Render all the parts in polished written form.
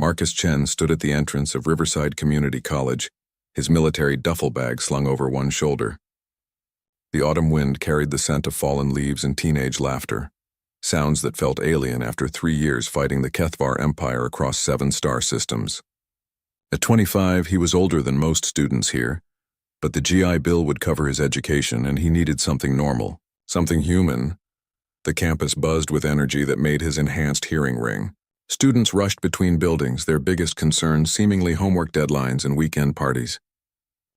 Marcus Chen stood at the entrance of Riverside Community College, his military duffel bag slung over one shoulder. The autumn wind carried the scent of fallen leaves and teenage laughter, sounds that felt alien after 3 years fighting the Kethvar Empire across 7 star systems. At 25, he was older than most students here, but the GI Bill would cover his education and he needed something normal, something human. The campus buzzed with energy that made his enhanced hearing ring. Students rushed between buildings, their biggest concern seemingly homework deadlines and weekend parties.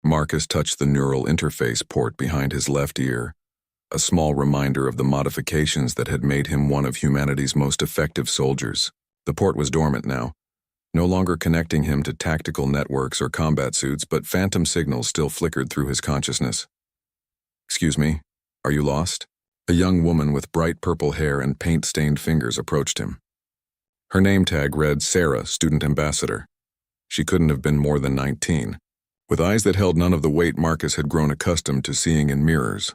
Marcus touched the neural interface port behind his left ear, a small reminder of the modifications that had made him one of humanity's most effective soldiers. The port was dormant now, no longer connecting him to tactical networks or combat suits, but phantom signals still flickered through his consciousness. "Excuse me, are you lost?" A young woman with bright purple hair and paint-stained fingers approached him. Her name tag read Sarah, Student Ambassador. She couldn't have been more than 19, with eyes that held none of the weight Marcus had grown accustomed to seeing in mirrors.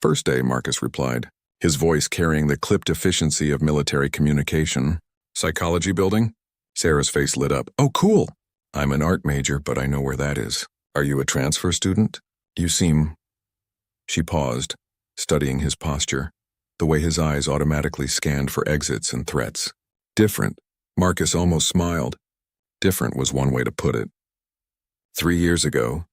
"First day," Marcus replied, his voice carrying the clipped efficiency of military communication. "Psychology building?" Sarah's face lit up. "Oh, cool. I'm an art major, but I know where that is. Are you a transfer student? You seem..." She paused, studying his posture, the way his eyes automatically scanned for exits and threats. Different. Marcus almost smiled. Different was one way to put it. 3 years ago,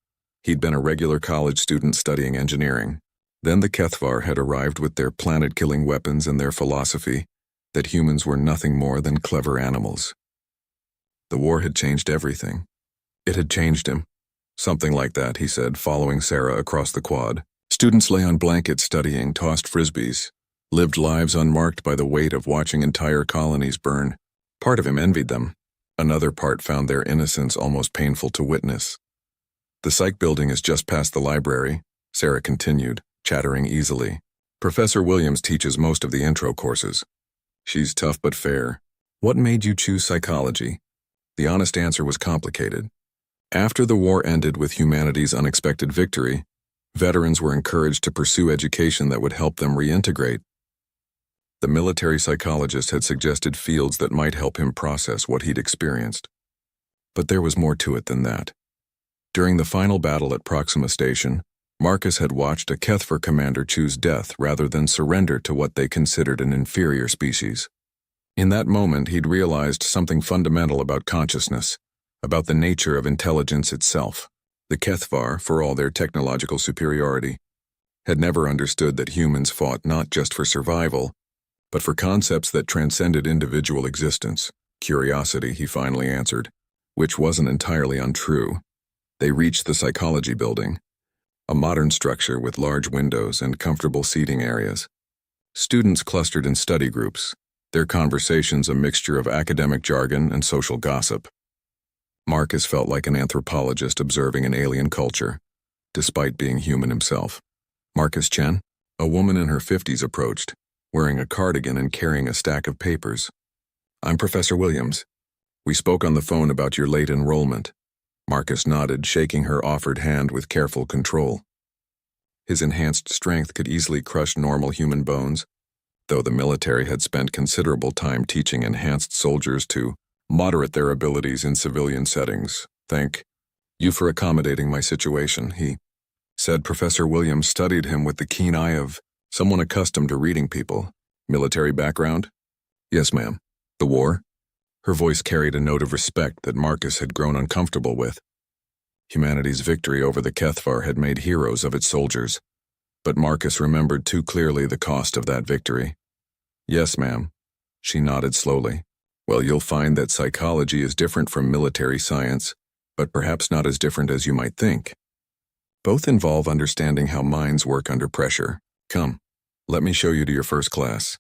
he'd been a regular college student studying engineering. Then the Kethvar had arrived with their planet-killing weapons and their philosophy that humans were nothing more than clever animals. The war had changed everything. It had changed him. Something like that, he said, following Sarah across the quad. Students lay on blankets studying, tossed frisbees, lived lives unmarked by the weight of watching entire colonies burn. Part of him envied them. Another part found their innocence almost painful to witness. "The psych building is just past the library," Sarah continued, chattering easily. "Professor Williams teaches most of the intro courses. She's tough but fair." "What made you choose psychology?" The honest answer was complicated. After the war ended with humanity's unexpected victory, veterans were encouraged to pursue education that would help them reintegrate. The military psychologist had suggested fields that might help him process what he'd experienced. But there was more to it than that. During the final battle at Proxima Station, Marcus had watched a Kethvar commander choose death rather than surrender to what they considered an inferior species. In that moment, he'd realized something fundamental about consciousness, about the nature of intelligence itself. The Kethvar, for all their technological superiority, had never understood that humans fought not just for survival, but for concepts that transcended individual existence. Curiosity, he finally answered, which wasn't entirely untrue. They reached the psychology building, a modern structure with large windows and comfortable seating areas. Students clustered in study groups, their conversations a mixture of academic jargon and social gossip. Marcus felt like an anthropologist observing an alien culture, despite being human himself. "Marcus Chen?" A woman in her 50s approached, wearing a cardigan and carrying a stack of papers. "I'm Professor Williams. We spoke on the phone about your late enrollment." Marcus nodded, shaking her offered hand with careful control. His enhanced strength could easily crush normal human bones, though the military had spent considerable time teaching enhanced soldiers to moderate their abilities in civilian settings. "Thank you for accommodating my situation," he said. Professor Williams studied him with the keen eye of someone accustomed to reading people. "Military background?" "Yes, ma'am." "The war?" Her voice carried a note of respect that Marcus had grown uncomfortable with. Humanity's victory over the Kethvar had made heroes of its soldiers, but Marcus remembered too clearly the cost of that victory. "Yes, ma'am." She nodded slowly. "Well, you'll find that psychology is different from military science, but perhaps not as different as you might think. Both involve understanding how minds work under pressure. Come, let me show you to your first class."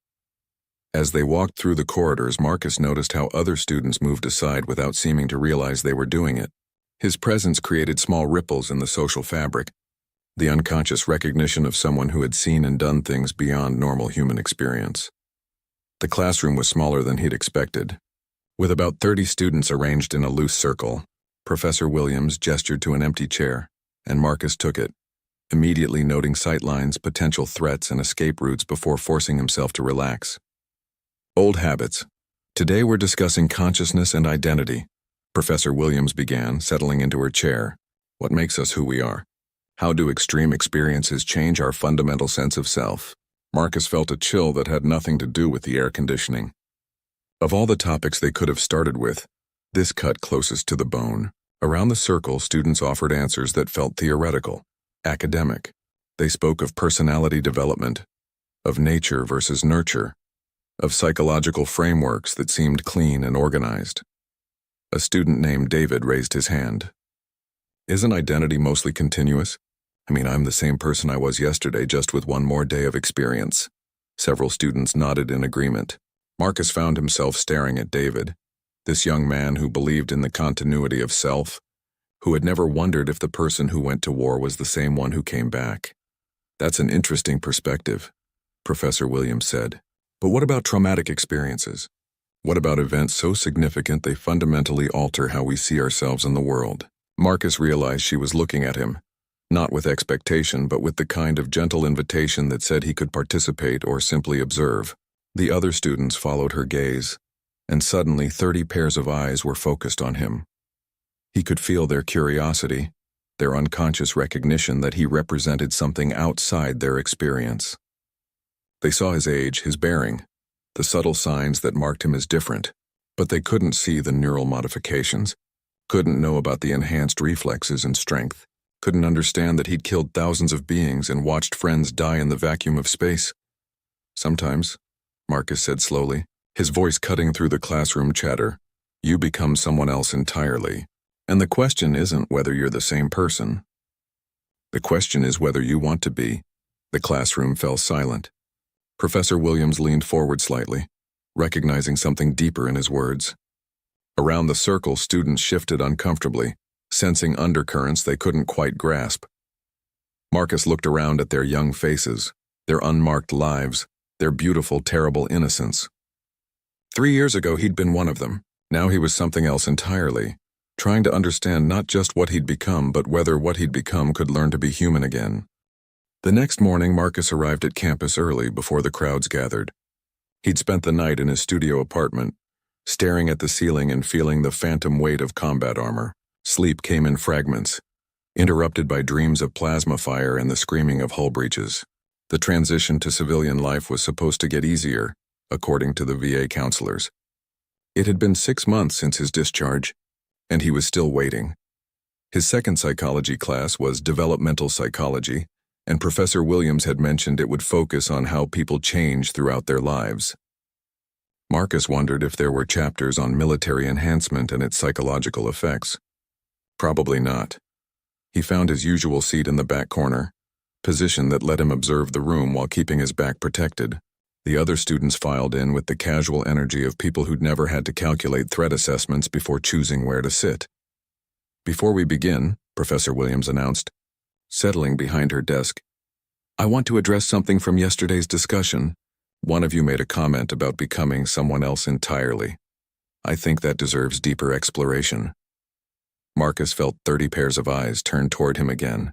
As they walked through the corridors, Marcus noticed how other students moved aside without seeming to realize they were doing it. His presence created small ripples in the social fabric, the unconscious recognition of someone who had seen and done things beyond normal human experience. The classroom was smaller than he'd expected. With about 30 students arranged in a loose circle, Professor Williams gestured to an empty chair, and Marcus took it, immediately noting sightlines, potential threats, and escape routes before forcing himself to relax. "Old habits. Today we're discussing consciousness and identity. Professor Williams began, settling into her chair. What makes us who we are? How do extreme experiences change our fundamental sense of self? Marcus felt a chill that had nothing to do with the air conditioning. Of all the topics they could have started with, this cut closest to the bone. Around the circle, students offered answers that felt theoretical, academic. They spoke of personality development, of nature versus nurture, of psychological frameworks that seemed clean and organized. A student named David raised his hand. Isn't identity mostly continuous? I'm the same person I was yesterday, just with one more day of experience. Several students nodded in agreement. Marcus found himself staring at David, this young man who believed in the continuity of self, who had never wondered if the person who went to war was the same one who came back. That's an interesting perspective, Professor Williams said. But what about traumatic experiences? What about events so significant they fundamentally alter how we see ourselves in the world? Marcus realized she was looking at him, not with expectation, but with the kind of gentle invitation that said he could participate or simply observe. The other students followed her gaze, and suddenly 30 pairs of eyes were focused on him. He could feel their curiosity, their unconscious recognition that he represented something outside their experience. They saw his age, his bearing, the subtle signs that marked him as different, but they couldn't see the neural modifications, couldn't know about the enhanced reflexes and strength, couldn't understand that he'd killed thousands of beings and watched friends die in the vacuum of space. Sometimes, Marcus said slowly, his voice cutting through the classroom chatter, you become someone else entirely. And the question isn't whether you're the same person. The question is whether you want to be. The classroom fell silent. Professor Williams leaned forward slightly, recognizing something deeper in his words. Around the circle, students shifted uncomfortably, sensing undercurrents they couldn't quite grasp. Marcus looked around at their young faces, their unmarked lives, their beautiful, terrible innocence. 3 years ago, he'd been one of them. Now he was something else entirely, trying to understand not just what he'd become, but whether what he'd become could learn to be human again. The next morning, Marcus arrived at campus early before the crowds gathered. He'd spent the night in his studio apartment, staring at the ceiling and feeling the phantom weight of combat armor. Sleep came in fragments, interrupted by dreams of plasma fire and the screaming of hull breaches. The transition to civilian life was supposed to get easier, according to the VA counselors. It had been 6 months since his discharge, and he was still waiting. His second psychology class was developmental psychology, and Professor Williams had mentioned it would focus on how people change throughout their lives. Marcus wondered if there were chapters on military enhancement and its psychological effects. Probably not. He found his usual seat in the back corner, position that let him observe the room while keeping his back protected. The other students filed in with the casual energy of people who'd never had to calculate threat assessments before choosing where to sit. Before we begin, Professor Williams announced, settling behind her desk, I want to address something from yesterday's discussion. One of you made a comment about becoming someone else entirely. I think that deserves deeper exploration. Marcus felt 30 pairs of eyes turned toward him again.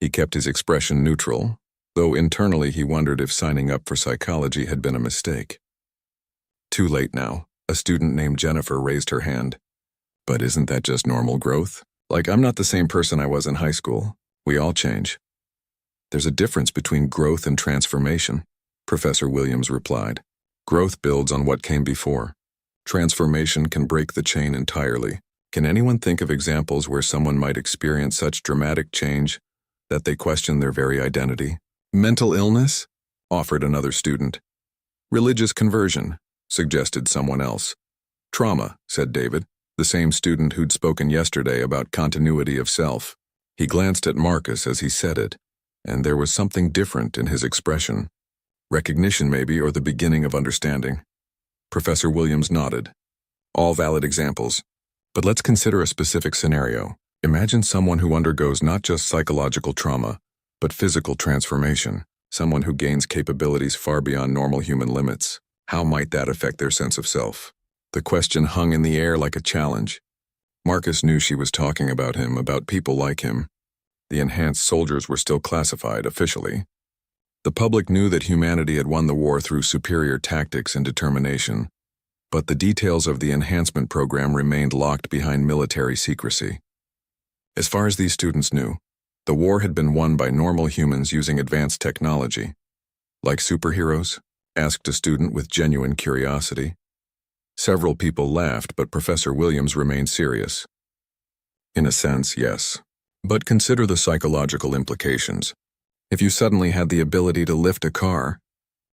He kept his expression neutral, though internally he wondered if signing up for psychology had been a mistake. Too late now. A student named Jennifer raised her hand. But isn't that just normal growth? I'm not the same person I was in high school. We all change. There's a difference between growth and transformation, Professor Williams replied. Growth builds on what came before. Transformation can break the chain entirely. Can anyone think of examples where someone might experience such dramatic change that they question their very identity? Mental illness? Offered another student. Religious conversion, suggested someone else. Trauma, said David, the same student who'd spoken yesterday about continuity of self. He glanced at Marcus as he said it, and there was something different in his expression. Recognition maybe, or the beginning of understanding. Professor Williams nodded. All valid examples. But let's consider a specific scenario. Imagine someone who undergoes not just psychological trauma, but physical transformation, someone who gains capabilities far beyond normal human limits. How might that affect their sense of self? The question hung in the air like a challenge. Marcus knew she was talking about him, about people like him. The enhanced soldiers were still classified officially. The public knew that humanity had won the war through superior tactics and determination. but the details of the enhancement program remained locked behind military secrecy. As far as these students knew, the war had been won by normal humans using advanced technology. Like superheroes? Asked a student with genuine curiosity. Several people laughed, but Professor Williams remained serious. In a sense, yes. But consider the psychological implications. If you suddenly had the ability to lift a car,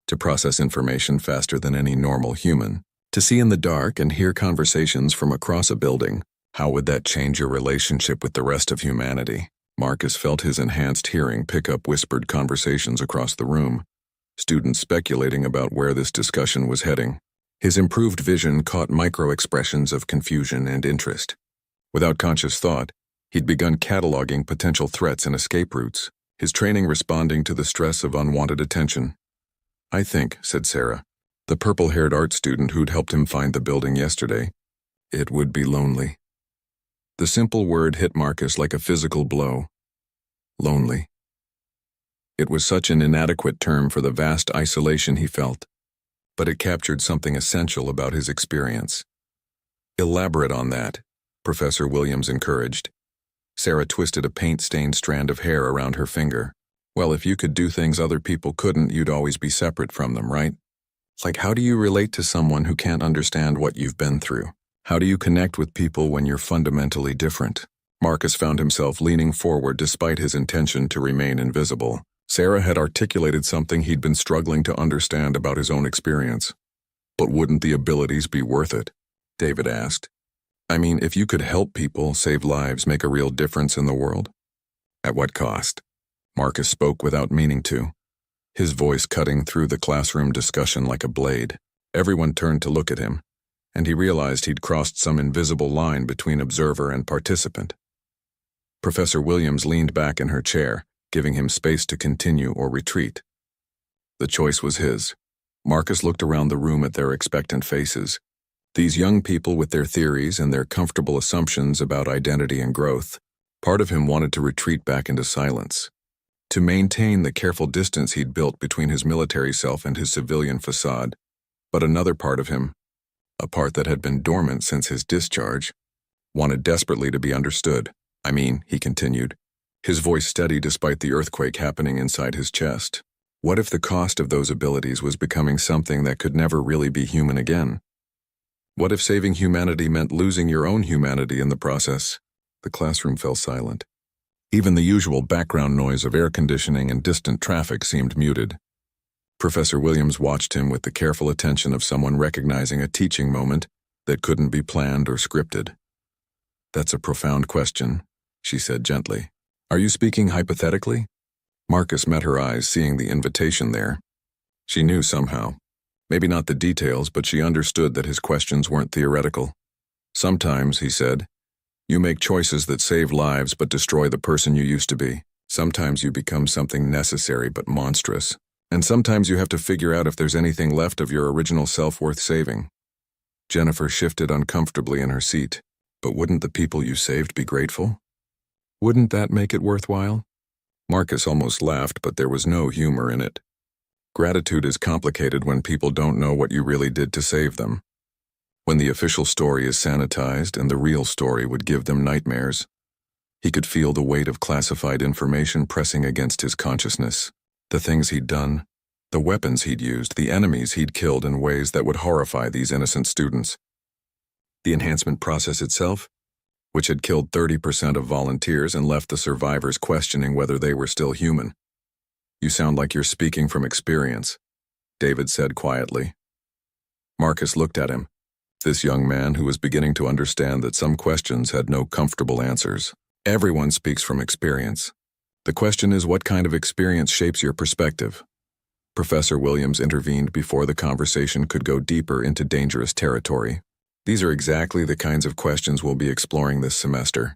to process information faster than any normal human, to see in the dark and hear conversations from across a building, how would that change your relationship with the rest of humanity? Marcus felt his enhanced hearing pick up whispered conversations across the room, students speculating about where this discussion was heading. His improved vision caught micro-expressions of confusion and interest. Without conscious thought, he'd begun cataloging potential threats and escape routes, his training responding to the stress of unwanted attention. "I think," said Sarah, the purple-haired art student who'd helped him find the building yesterday, "it would be lonely." The simple word hit Marcus like a physical blow. Lonely. It was such an inadequate term for the vast isolation he felt, but it captured something essential about his experience. "Elaborate on that," Professor Williams encouraged. Sarah twisted a paint-stained strand of hair around her finger. "Well, if you could do things other people couldn't, you'd always be separate from them, right? Like, how do you relate to someone who can't understand what you've been through? How do you connect with people when you're fundamentally different?" Marcus found himself leaning forward despite his intention to remain invisible. Sarah had articulated something he'd been struggling to understand about his own experience. "But wouldn't the abilities be worth it?" David asked. "I mean, if you could help people, save lives, make a real difference in the world? At what cost?" Marcus spoke without meaning to, his voice cutting through the classroom discussion like a blade. Everyone turned to look at him, and he realized he'd crossed some invisible line between observer and participant. Professor Williams leaned back in her chair, giving him space to continue or retreat. The choice was his. Marcus looked around the room at their expectant faces. These young people with their theories and their comfortable assumptions about identity and growth. Part of him wanted to retreat back into silence, to maintain the careful distance he'd built between his military self and his civilian facade. But another part of him, a part that had been dormant since his discharge, wanted desperately to be understood. "I mean," he continued, his voice steady despite the earthquake happening inside his chest. "What if the cost of those abilities was becoming something that could never really be human again? What if saving humanity meant losing your own humanity in the process?" The classroom fell silent. Even the usual background noise of air conditioning and distant traffic seemed muted. Professor Williams watched him with the careful attention of someone recognizing a teaching moment that couldn't be planned or scripted. "That's a profound question," she said gently. "Are you speaking hypothetically?" Marcus met her eyes, seeing the invitation there. She knew somehow. Maybe not the details, but she understood that his questions weren't theoretical. "Sometimes," he said, "you make choices that save lives but destroy the person you used to be. Sometimes you become something necessary but monstrous. And sometimes you have to figure out if there's anything left of your original self worth saving." Jennifer shifted uncomfortably in her seat. "But wouldn't the people you saved be grateful? Wouldn't that make it worthwhile?" Marcus almost laughed, but there was no humor in it. Gratitude is complicated when people don't know what you really did to save them. When the official story is sanitized and the real story would give them nightmares. He could feel the weight of classified information pressing against his consciousness. The things he'd done, the weapons he'd used, the enemies he'd killed in ways that would horrify these innocent students. The enhancement process itself, which had killed 30% of volunteers and left the survivors questioning whether they were still human. "You sound like you're speaking from experience," David said quietly. Marcus looked at him, this young man who was beginning to understand that some questions had no comfortable answers. "Everyone speaks from experience. The question is what kind of experience shapes your perspective." Professor Williams intervened before the conversation could go deeper into dangerous territory. "These are exactly the kinds of questions we'll be exploring this semester.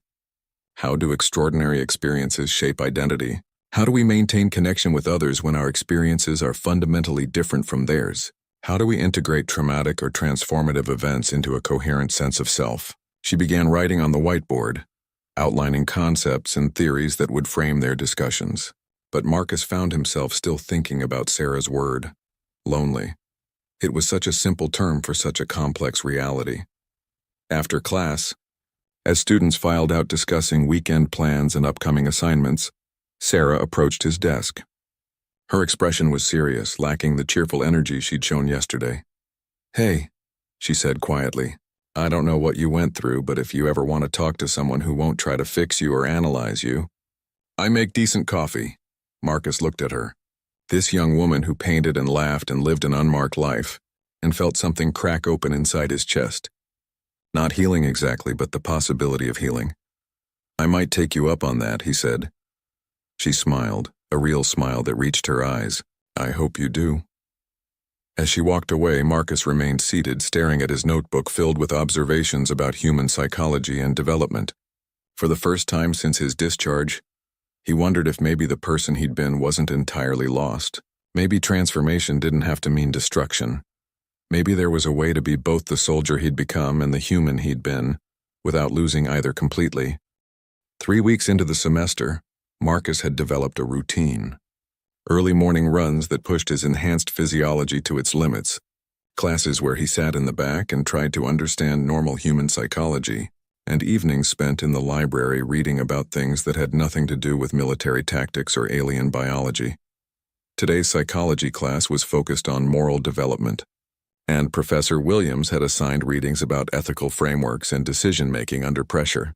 How do extraordinary experiences shape identity? How do we maintain connection with others when our experiences are fundamentally different from theirs? How do we integrate traumatic or transformative events into a coherent sense of self?" She began writing on the whiteboard, outlining concepts and theories that would frame their discussions. But Marcus found himself still thinking about Sarah's word, lonely. It was such a simple term for such a complex reality. After class, as students filed out discussing weekend plans and upcoming assignments, Sarah approached his desk. Her expression was serious, lacking the cheerful energy she'd shown yesterday. "Hey," she said quietly, "I don't know what you went through, but if you ever want to talk to someone who won't try to fix you or analyze you, I make decent coffee." Marcus looked at her. This young woman who painted and laughed and lived an unmarked life, and felt something crack open inside his chest. Not healing exactly, but the possibility of healing. "I might take you up on that," he said. She smiled, a real smile that reached her eyes. "I hope you do." As she walked away, Marcus remained seated, staring at his notebook filled with observations about human psychology and development. For the first time since his discharge, he wondered if maybe the person he'd been wasn't entirely lost. Maybe transformation didn't have to mean destruction. Maybe there was a way to be both the soldier he'd become and the human he'd been, without losing either completely. 3 weeks into the semester, Marcus had developed a routine. Early morning runs that pushed his enhanced physiology to its limits, classes where he sat in the back and tried to understand normal human psychology, and evenings spent in the library reading about things that had nothing to do with military tactics or alien biology. Today's psychology class was focused on moral development, and Professor Williams had assigned readings about ethical frameworks and decision-making under pressure.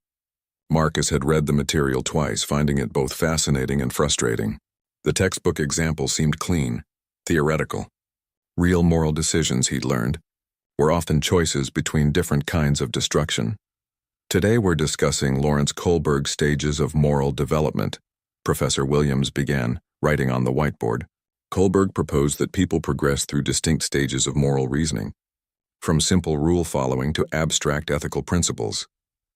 Marcus had read the material twice, finding it both fascinating and frustrating. The textbook examples seemed clean, theoretical. Real moral decisions, he'd learned, were often choices between different kinds of destruction. "Today we're discussing Lawrence Kohlberg's stages of moral development," Professor Williams began, writing on the whiteboard. Kohlberg proposed that people progress through distinct stages of moral reasoning, from simple rule-following to abstract ethical principles.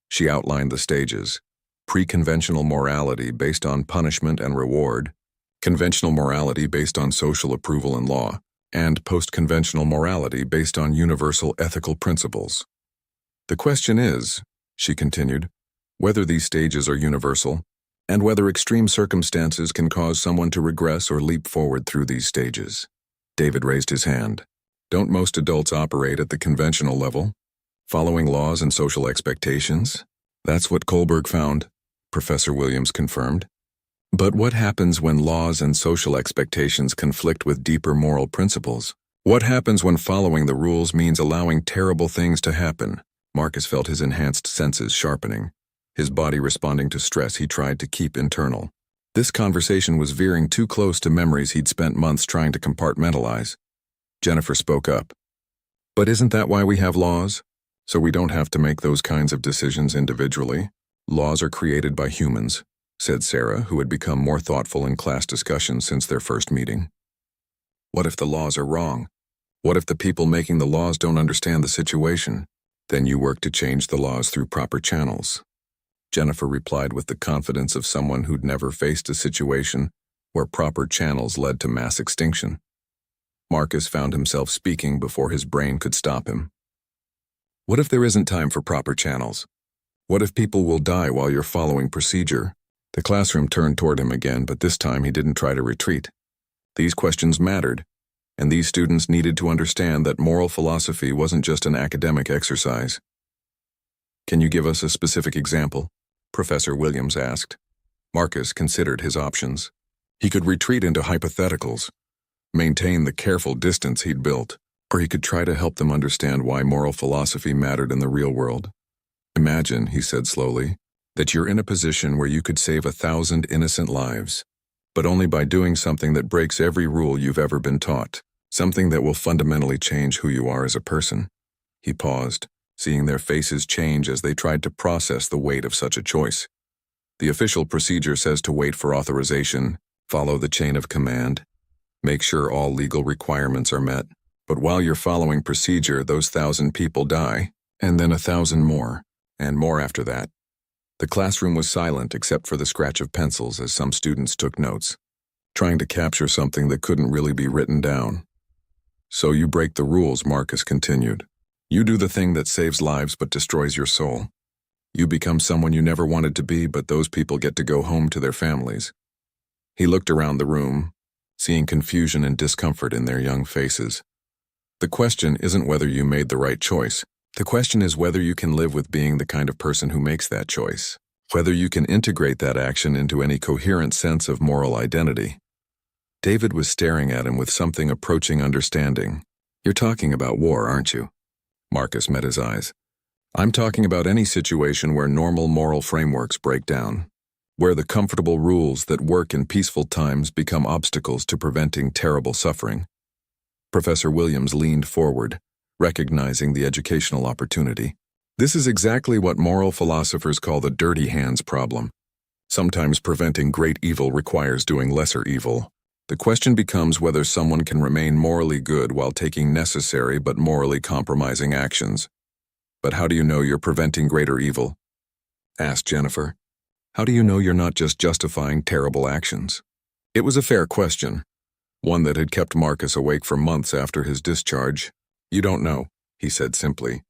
She outlined the stages: pre-conventional morality based on punishment and reward, conventional morality based on social approval and law, and post-conventional morality based on universal ethical principles. "The question is," she continued, "whether these stages are universal, and whether extreme circumstances can cause someone to regress or leap forward through these stages." David raised his hand. "Don't most adults operate at the conventional level, following laws and social expectations?" "That's what Kohlberg found," Professor Williams confirmed. "But what happens when laws and social expectations conflict with deeper moral principles? What happens when following the rules means allowing terrible things to happen?" Marcus felt his enhanced senses sharpening, his body responding to stress he tried to keep internal. This conversation was veering too close to memories he'd spent months trying to compartmentalize. Jennifer spoke up. "But isn't that why we have laws? So we don't have to make those kinds of decisions individually? Laws are created by humans," said Sarah, who had become more thoughtful in class discussions since their first meeting. "What if the laws are wrong? What if the people making the laws don't understand the situation? Then you work to change the laws through proper channels," Jennifer replied with the confidence of someone who'd never faced a situation where proper channels led to mass extinction. Marcus found himself speaking before his brain could stop him. "What if there isn't time for proper channels? What if people will die while you're following procedure?" The classroom turned toward him again, but this time he didn't try to retreat. These questions mattered, and these students needed to understand that moral philosophy wasn't just an academic exercise. "Can you give us a specific example?" Professor Williams asked. Marcus considered his options. He could retreat into hypotheticals, maintain the careful distance he'd built, or he could try to help them understand why moral philosophy mattered in the real world. "Imagine," he said slowly, "that you're in a position where you could save 1,000 innocent lives, but only by doing something that breaks every rule you've ever been taught, something that will fundamentally change who you are as a person." He paused, seeing their faces change as they tried to process the weight of such a choice. "The official procedure says to wait for authorization, follow the chain of command, make sure all legal requirements are met. But while you're following procedure, those 1,000 people die, and then 1,000 more, and more after that." The classroom was silent except for the scratch of pencils as some students took notes, trying to capture something that couldn't really be written down. "So you break the rules," Marcus continued. "You do the thing that saves lives but destroys your soul. You become someone you never wanted to be, but those people get to go home to their families." He looked around the room, seeing confusion and discomfort in their young faces. The question isn't whether you made the right choice. The question is whether you can live with being the kind of person who makes that choice. Whether you can integrate that action into any coherent sense of moral identity. David was staring at him with something approaching understanding. You're talking about war, aren't you? Marcus met his eyes. I'm talking about any situation where normal moral frameworks break down, where the comfortable rules that work in peaceful times become obstacles to preventing terrible suffering. Professor Williams leaned forward, recognizing the educational opportunity. This is exactly what moral philosophers call the dirty hands problem. Sometimes preventing great evil requires doing lesser evil. The question becomes whether someone can remain morally good while taking necessary but morally compromising actions. But how do you know you're preventing greater evil? Asked Jennifer. How do you know you're not just justifying terrible actions? It was a fair question, one that had kept Marcus awake for months after his discharge. You don't know, he said simply.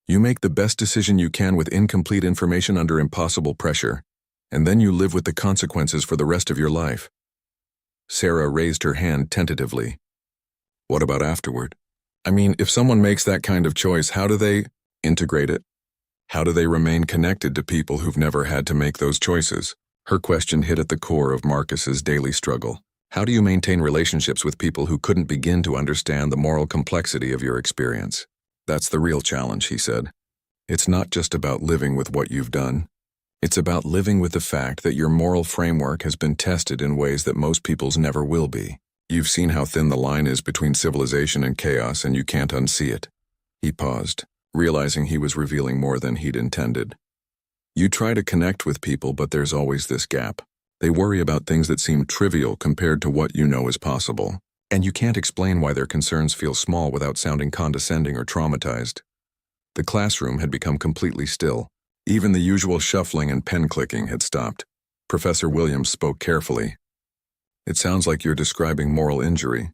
You make the best decision you can with incomplete information under impossible pressure, and then you live with the consequences for the rest of your life. Sarah raised her hand tentatively. What about afterward? I mean, if someone makes that kind of choice, how do they integrate it? How do they remain connected to people who've never had to make those choices? Her question hit at the core of Marcus's daily struggle. How do you maintain relationships with people who couldn't begin to understand the moral complexity of your experience? That's the real challenge, he said. It's not just about living with what you've done. It's about living with the fact that your moral framework has been tested in ways that most people's never will be. You've seen how thin the line is between civilization and chaos, and you can't unsee it. He paused, realizing he was revealing more than he'd intended. You try to connect with people, but there's always this gap. They worry about things that seem trivial compared to what you know is possible, and you can't explain why their concerns feel small without sounding condescending or traumatized. The classroom had become completely still. Even the usual shuffling and pen clicking had stopped. Professor Williams spoke carefully. It sounds like you're describing moral injury,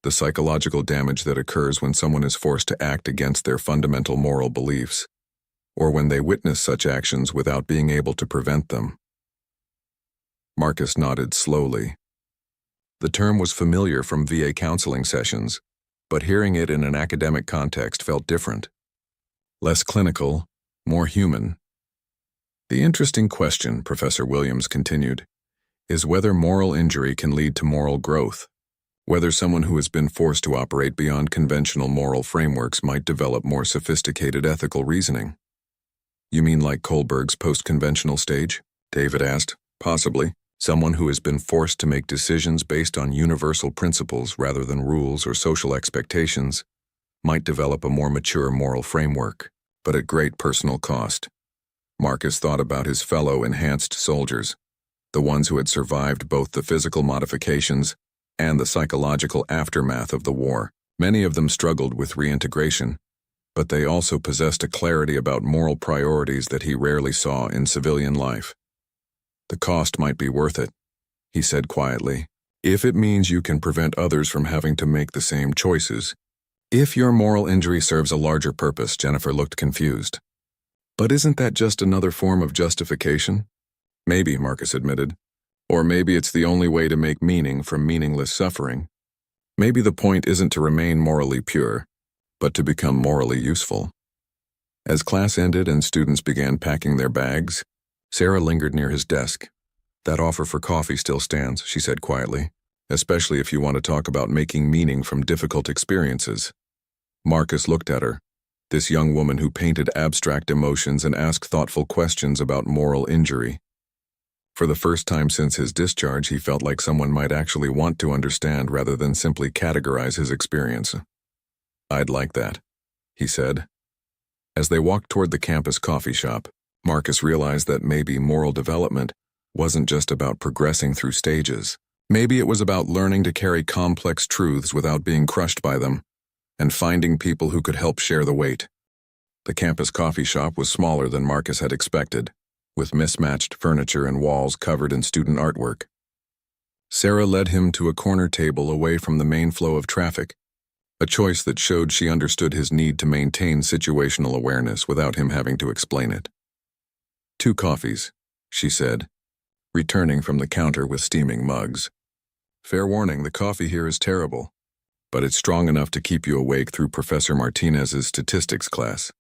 the psychological damage that occurs when someone is forced to act against their fundamental moral beliefs, or when they witness such actions without being able to prevent them. Marcus nodded slowly. The term was familiar from VA counseling sessions, but hearing it in an academic context felt different. Less clinical, more human. The interesting question, Professor Williams continued, is whether moral injury can lead to moral growth, whether someone who has been forced to operate beyond conventional moral frameworks might develop more sophisticated ethical reasoning. You mean like Kohlberg's post-conventional stage? David asked. Possibly. Someone who has been forced to make decisions based on universal principles rather than rules or social expectations might develop a more mature moral framework, but at great personal cost. Marcus thought about his fellow enhanced soldiers, the ones who had survived both the physical modifications and the psychological aftermath of the war. Many of them struggled with reintegration, but they also possessed a clarity about moral priorities that he rarely saw in civilian life. The cost might be worth it, he said quietly, if it means you can prevent others from having to make the same choices. If your moral injury serves a larger purpose, Jennifer looked confused. But isn't that just another form of justification? Maybe, Marcus admitted. Or maybe it's the only way to make meaning from meaningless suffering. Maybe the point isn't to remain morally pure, but to become morally useful. As class ended and students began packing their bags, Sarah lingered near his desk. That offer for coffee still stands, she said quietly, especially if you want to talk about making meaning from difficult experiences. Marcus looked at her, this young woman who painted abstract emotions and asked thoughtful questions about moral injury. For the first time since his discharge, he felt like someone might actually want to understand rather than simply categorize his experience. I'd like that, he said. As they walked toward the campus coffee shop, Marcus realized that maybe moral development wasn't just about progressing through stages. Maybe it was about learning to carry complex truths without being crushed by them, and finding people who could help share the weight. The campus coffee shop was smaller than Marcus had expected, with mismatched furniture and walls covered in student artwork. Sarah led him to a corner table away from the main flow of traffic, a choice that showed she understood his need to maintain situational awareness without him having to explain it. 2 coffees, she said, returning from the counter with steaming mugs. Fair warning, the coffee here is terrible. but it's strong enough to keep you awake through Professor Martinez's statistics class.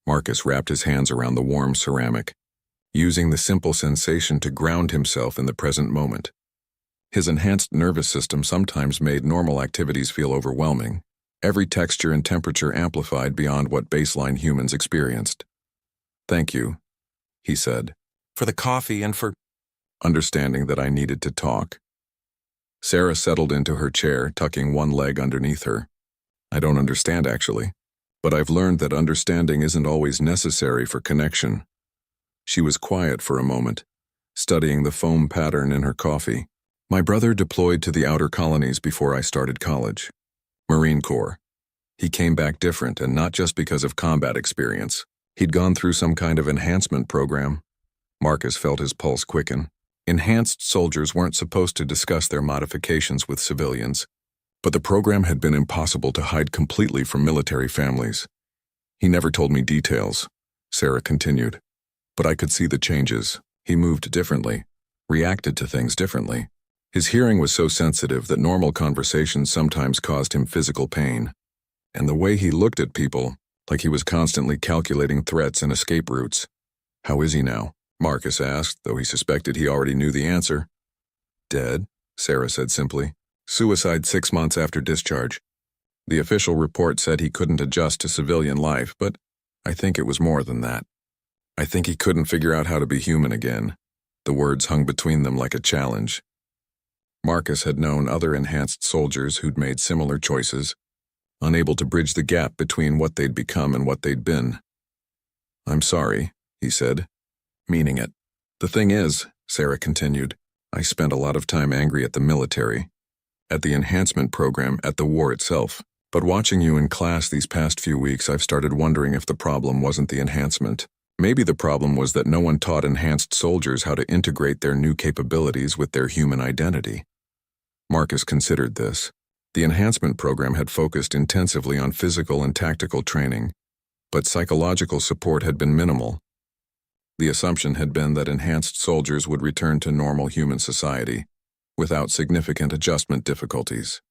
Marcus wrapped his hands around the warm ceramic, using the simple sensation to ground himself in the present moment. His enhanced nervous system sometimes made normal activities feel overwhelming, every texture and temperature amplified beyond what baseline humans experienced. "Thank you," he said, "for the coffee and for understanding that I needed to talk." Sarah settled into her chair, tucking one leg underneath her. "I don't understand, actually, but I've learned that understanding isn't always necessary for connection." She was quiet for a moment, studying the foam pattern in her coffee. "My brother deployed to the outer colonies before I started college. Marine Corps. He came back different, and not just because of combat experience. He'd gone through some kind of enhancement program." Marcus felt his pulse quicken. Enhanced soldiers weren't supposed to discuss their modifications with civilians, but the program had been impossible to hide completely from military families. "He never told me details," Sarah continued, "but I could see the changes. He moved differently, reacted to things differently. His hearing was so sensitive that normal conversations sometimes caused him physical pain. And the way he looked at people, like he was constantly calculating threats and escape routes." "How is he now?" Marcus asked, though he suspected he already knew the answer. "Dead," Sarah said simply. "Suicide 6 months after discharge. The official report said he couldn't adjust to civilian life, but I think it was more than that. I think he couldn't figure out how to be human again." The words hung between them like a challenge. Marcus had known other enhanced soldiers who'd made similar choices, unable to bridge the gap between what they'd become and what they'd been. "I'm sorry," he said, meaning it. "The thing is," Sarah continued, "I spent a lot of time angry at the military, at the enhancement program, at the war itself. But watching you in class these past few weeks, I've started wondering if the problem wasn't the enhancement. Maybe the problem was that no one taught enhanced soldiers how to integrate their new capabilities with their human identity." Marcus considered this. The enhancement program had focused intensively on physical and tactical training, but psychological support had been minimal. The assumption had been that enhanced soldiers would return to normal human society, without significant adjustment difficulties.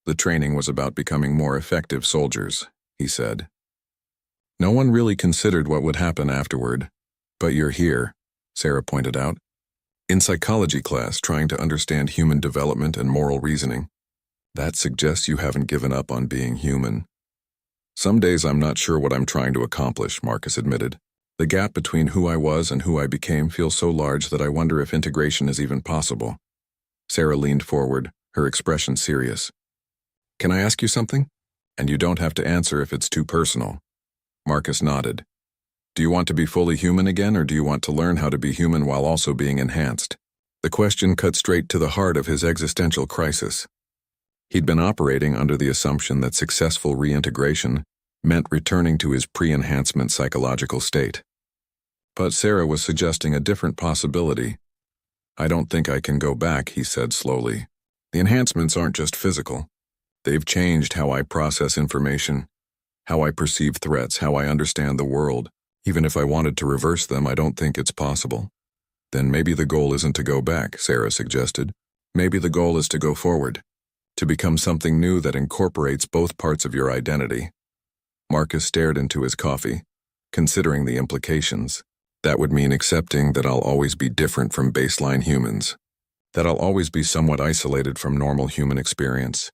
"The training was about becoming more effective soldiers," he said. "No one really considered what would happen afterward. But you're here," Sarah pointed out, "in psychology class trying to understand human development and moral reasoning. That suggests you haven't given up on being human." "Some days I'm not sure what I'm trying to accomplish," Marcus admitted. "The gap between who I was and who I became feels so large that I wonder if integration is even possible." Sarah leaned forward, her expression serious. "Can I ask you something? And you don't have to answer if it's too personal." Marcus nodded. "Do you want to be fully human again, or do you want to learn how to be human while also being enhanced?" The question cut straight to the heart of his existential crisis. He'd been operating under the assumption that successful reintegration meant returning to his pre-enhancement psychological state. But Sarah was suggesting a different possibility. "I don't think I can go back," he said slowly. "The enhancements aren't just physical. They've changed how I process information, how I perceive threats, how I understand the world. Even if I wanted to reverse them, I don't think it's possible." "Then maybe the goal isn't to go back," Sarah suggested. "Maybe the goal is to go forward, to become something new that incorporates both parts of your identity." Marcus stared into his coffee, considering the implications. That would mean accepting that I'll always be different from baseline humans, that I'll always be somewhat isolated from normal human experience.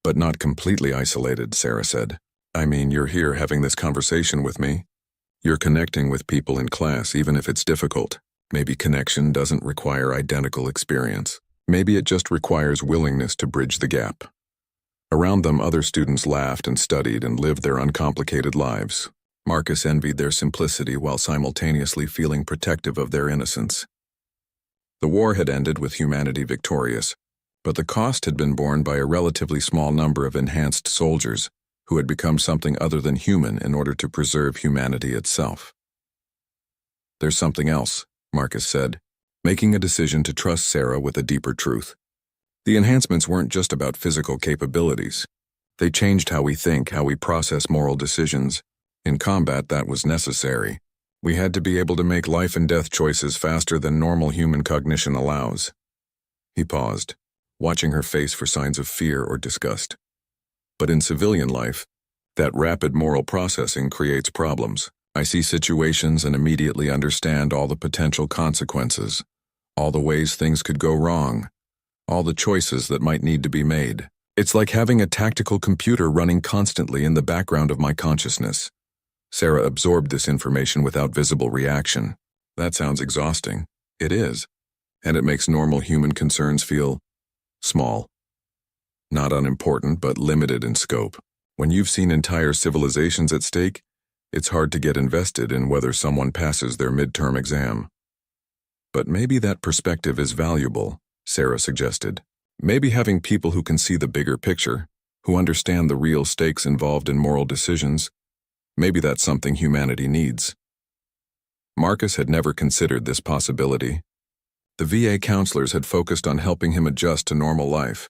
"But not completely isolated," Sarah said. "I mean, you're here having this conversation with me. You're connecting with people in class, even if it's difficult. Maybe connection doesn't require identical experience. Maybe it just requires willingness to bridge the gap." Around them, other students laughed and studied and lived their uncomplicated lives. Marcus envied their simplicity while simultaneously feeling protective of their innocence. The war had ended with humanity victorious, but the cost had been borne by a relatively small number of enhanced soldiers who had become something other than human in order to preserve humanity itself. "There's something else," Marcus said, making a decision to trust Sarah with a deeper truth. "The enhancements weren't just about physical capabilities. They changed how we think, how we process moral decisions. In combat, that was necessary. We had to be able to make life and death choices faster than normal human cognition allows." He paused, watching her face for signs of fear or disgust. But in civilian life, that rapid moral processing creates problems. I see situations and immediately understand all the potential consequences, all the ways things could go wrong, all the choices that might need to be made. It's like having a tactical computer running constantly in the background of my consciousness. Sarah absorbed this information without visible reaction. That sounds exhausting. It is. And it makes normal human concerns feel small. Not unimportant, but limited in scope. When you've seen entire civilizations at stake, it's hard to get invested in whether someone passes their midterm exam. But maybe that perspective is valuable, Sarah suggested. Maybe having people who can see the bigger picture, who understand the real stakes involved in moral decisions, maybe that's something humanity needs. Marcus had never considered this possibility. The VA counselors had focused on helping him adjust to normal life,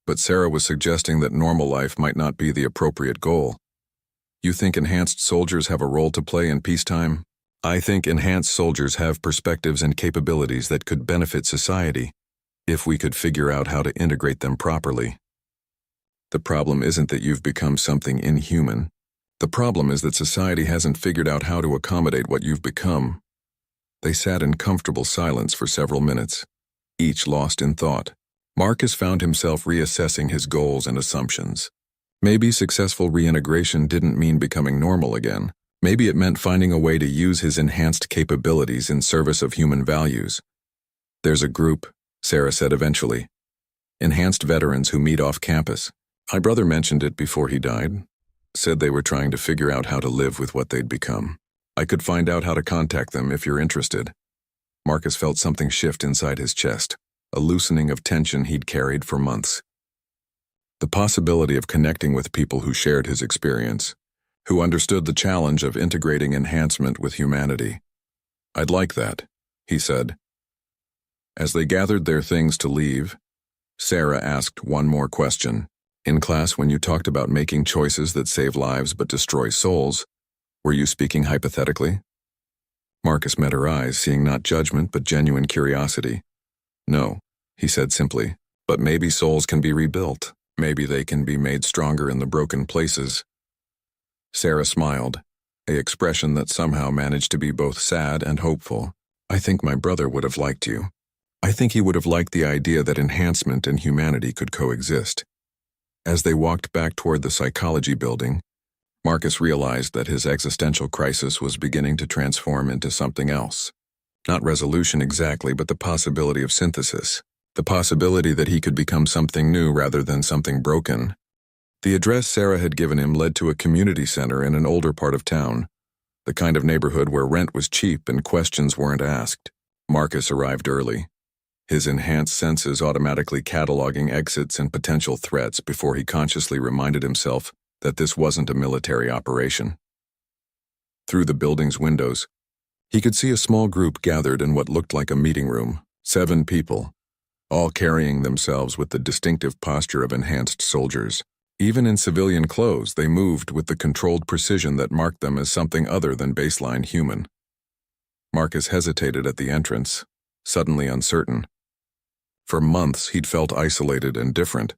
but Sarah was suggesting that normal life might not be the appropriate goal. You think enhanced soldiers have a role to play in peacetime? I think enhanced soldiers have perspectives and capabilities that could benefit society, if we could figure out how to integrate them properly. The problem isn't that you've become something inhuman. The problem is that society hasn't figured out how to accommodate what you've become. They sat in comfortable silence for several minutes, each lost in thought. Marcus found himself reassessing his goals and assumptions. Maybe successful reintegration didn't mean becoming normal again. Maybe it meant finding a way to use his enhanced capabilities in service of human values. There's a group, Sarah said eventually. Enhanced veterans who meet off campus. My brother mentioned it before he died. Said they were trying to figure out how to live with what they'd become. I could find out how to contact them if you're interested. Marcus felt something shift inside his chest, a loosening of tension he'd carried for months. The possibility of connecting with people who shared his experience, who understood the challenge of integrating enhancement with humanity. I'd like that, he said. As they gathered their things to leave, Sarah asked one more question. In class, when you talked about making choices that save lives but destroy souls, were you speaking hypothetically? Marcus met her eyes, seeing not judgment but genuine curiosity. No, he said simply, but maybe souls can be rebuilt. Maybe they can be made stronger in the broken places. Sarah smiled, an expression that somehow managed to be both sad and hopeful. I think my brother would have liked you. I think he would have liked the idea that enhancement and humanity could coexist. As they walked back toward the psychology building, Marcus realized that his existential crisis was beginning to transform into something else. Not resolution exactly, but the possibility of synthesis. The possibility that he could become something new rather than something broken. The address Sarah had given him led to a community center in an older part of town, the kind of neighborhood where rent was cheap and questions weren't asked. Marcus arrived early, his enhanced senses automatically cataloging exits and potential threats before he consciously reminded himself that this wasn't a military operation. Through the building's windows, he could see a small group gathered in what looked like a meeting room, 7 people, all carrying themselves with the distinctive posture of enhanced soldiers. Even in civilian clothes, they moved with the controlled precision that marked them as something other than baseline human. Marcus hesitated at the entrance, suddenly uncertain. For months, he'd felt isolated and different,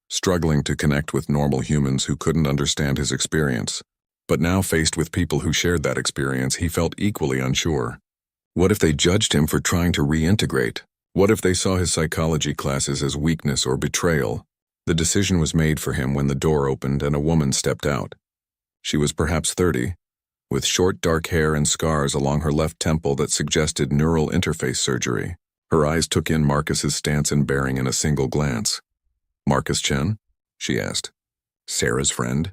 struggling to connect with normal humans who couldn't understand his experience. But now, faced with people who shared that experience, he felt equally unsure. What if they judged him for trying to reintegrate? What if they saw his psychology classes as weakness or betrayal? The decision was made for him when the door opened and a woman stepped out. She was perhaps 30, with short dark hair and scars along her left temple that suggested neural interface surgery. Her eyes took in Marcus's stance and bearing in a single glance. "Marcus Chen?" she asked. "Sarah's friend?"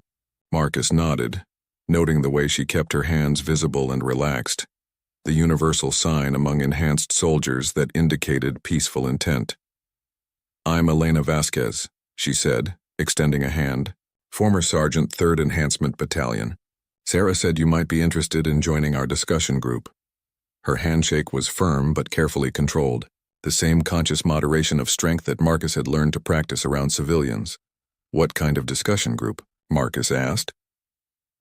Marcus nodded, noting the way she kept her hands visible and relaxed, the universal sign among enhanced soldiers that indicated peaceful intent. "I'm Elena Vasquez," she said, extending a hand. "Former Sergeant, 3rd Enhancement Battalion. Sarah said you might be interested in joining our discussion group." Her handshake was firm but carefully controlled, the same conscious moderation of strength that Marcus had learned to practice around civilians. "What kind of discussion group?" Marcus asked.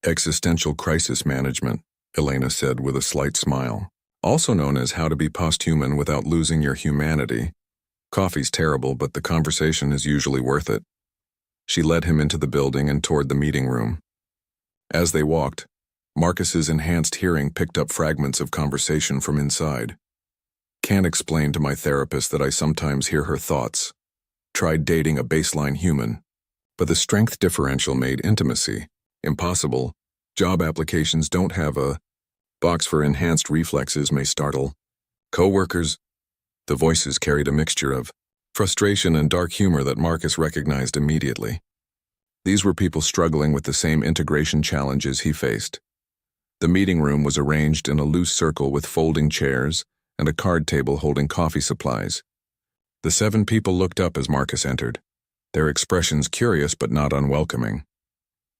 "Existential crisis management," Elena said with a slight smile. "Also known as how to be posthuman without losing your humanity. Coffee's terrible, but the conversation is usually worth it." She led him into the building and toward the meeting room. As they walked, Marcus's enhanced hearing picked up fragments of conversation from inside. Can't explain to my therapist that I sometimes hear her thoughts. Tried dating a baseline human, but the strength differential made intimacy impossible. Job applications don't have a box for enhanced reflexes may startle. Co-workers. The voices carried a mixture of frustration and dark humor that Marcus recognized immediately. These were people struggling with the same integration challenges he faced. The meeting room was arranged in a loose circle with folding chairs and a card table holding coffee supplies. The 7 people looked up as Marcus entered, their expressions curious but not unwelcoming.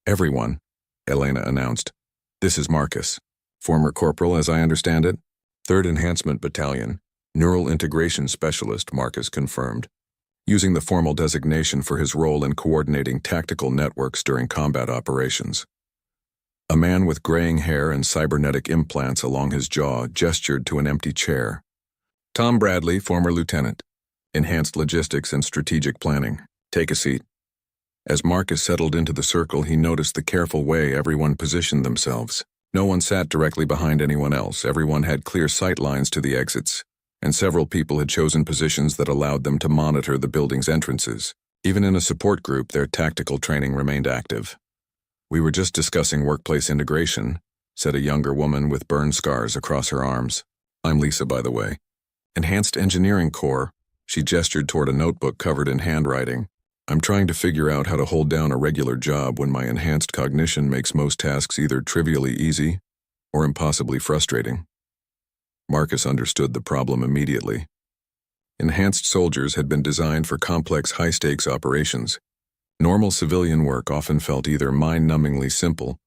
"Everyone," Elena announced. "This is Marcus, former corporal as I understand it, 3rd Enhancement Battalion, Neural Integration Specialist," Marcus confirmed, using the formal designation for his role in coordinating tactical networks during combat operations. A man with graying hair and cybernetic implants along his jaw gestured to an empty chair. "Tom Bradley, former lieutenant, Enhanced Logistics and Strategic Planning. Take a seat." As Marcus settled into the circle, he noticed the careful way everyone positioned themselves. No one sat directly behind anyone else. Everyone had clear sight lines to the exits, and several people had chosen positions that allowed them to monitor the building's entrances. Even in a support group, their tactical training remained active. "We were just discussing workplace integration," said a younger woman with burn scars across her arms. "I'm Lisa, by the way. Enhanced Engineering Corps." She gestured toward a notebook covered in handwriting. "I'm trying to figure out how to hold down a regular job when my enhanced cognition makes most tasks either trivially easy or impossibly frustrating." Marcus understood the problem immediately. Enhanced soldiers had been designed for complex high-stakes operations. Normal civilian work often felt either mind-numbingly simple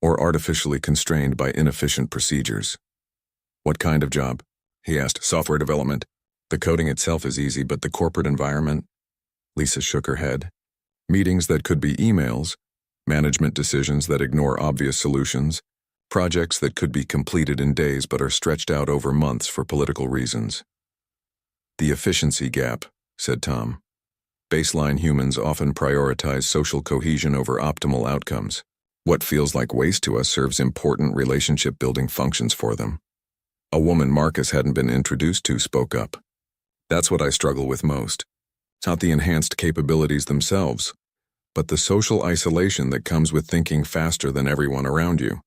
or artificially constrained by inefficient procedures. "What kind of job?" he asked. "Software development. The coding itself is easy, but the corporate environment?" Lisa shook her head. "Meetings that could be emails, management decisions that ignore obvious solutions, projects that could be completed in days but are stretched out over months for political reasons." "The efficiency gap," said Tom. "Baseline humans often prioritize social cohesion over optimal outcomes. What feels like waste to us serves important relationship-building functions for them." A woman Marcus hadn't been introduced to spoke up. "That's what I struggle with most. It's not the enhanced capabilities themselves, but the social isolation that comes with thinking faster than everyone around you."